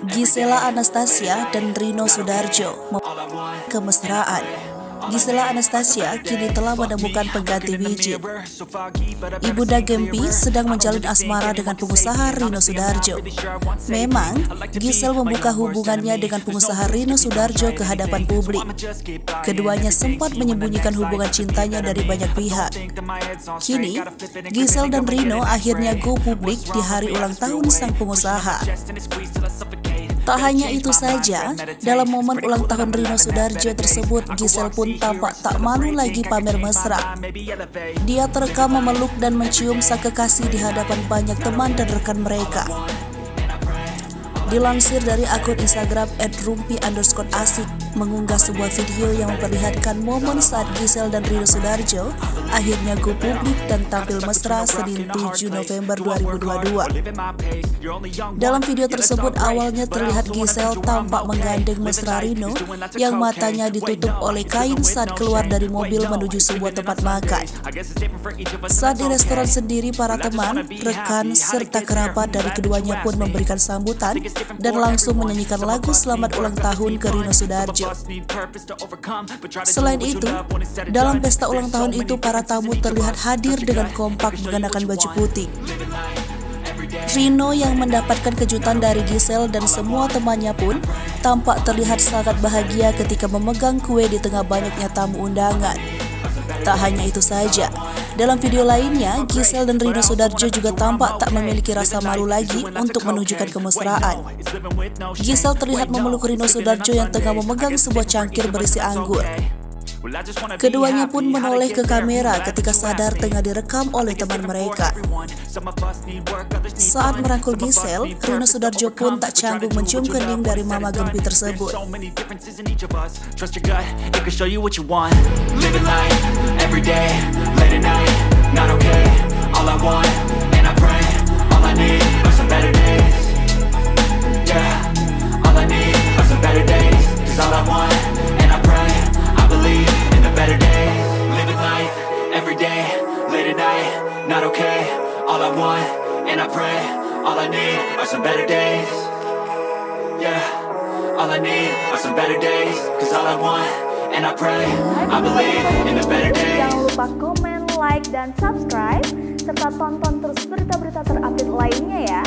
Gisela Anastasia dan Rino Soedarjo kemesraan. Gisela Anastasia kini telah menemukan pengganti Wijin. Ibunda Gempi sedang menjalin asmara dengan pengusaha Rino Soedarjo. Memang, Gisel membuka hubungannya dengan pengusaha Rino Soedarjo ke hadapan publik. Keduanya sempat menyembunyikan hubungan cintanya dari banyak pihak. Kini, Gisel dan Rino akhirnya go publik di hari ulang tahun sang pengusaha. Tak hanya itu saja, dalam momen ulang tahun Rino Soedarjo tersebut, Gisel pun tampak tak malu lagi pamer mesra. Dia terekam memeluk dan mencium sang kekasih di hadapan banyak teman dan rekan mereka. Dilansir dari akun Instagram @rumpi_asik mengunggah sebuah video yang memperlihatkan momen saat Gisel dan Rino Soedarjo akhirnya go publik dan tampil mesra Senin 7 November 2022. Dalam video tersebut awalnya terlihat Gisel tampak menggandeng mesra Rino yang matanya ditutup oleh kain saat keluar dari mobil menuju sebuah tempat makan. Saat di restoran sendiri, para teman, rekan, serta kerabat dari keduanya pun memberikan sambutan dan langsung menyanyikan lagu selamat ulang tahun ke Rino Soedarjo. Selain itu, dalam pesta ulang tahun itu para tamu terlihat hadir dengan kompak mengenakan baju putih. Rino yang mendapatkan kejutan dari Gisel dan semua temannya pun tampak terlihat sangat bahagia ketika memegang kue di tengah banyaknya tamu undangan. Tak hanya itu saja, dalam video lainnya, Gisel dan Rino Soedarjo juga tampak tak memiliki rasa malu lagi untuk menunjukkan kemesraan. Gisel terlihat memeluk Rino Soedarjo yang tengah memegang sebuah cangkir berisi anggur. Keduanya pun menoleh ke kamera ketika sadar tengah direkam oleh teman mereka. Saat merangkul Gisel, Rino Soedarjo pun tak canggung mencium kening dari mama Gempi tersebut. Not okay, all I want, and I pray, all I need are some better days. Yeah, all I need are some better days. Cause all I want, and I pray, I believe in the better days. Jangan lupa komen, like, dan subscribe serta tonton terus berita-berita terupdate lainnya ya.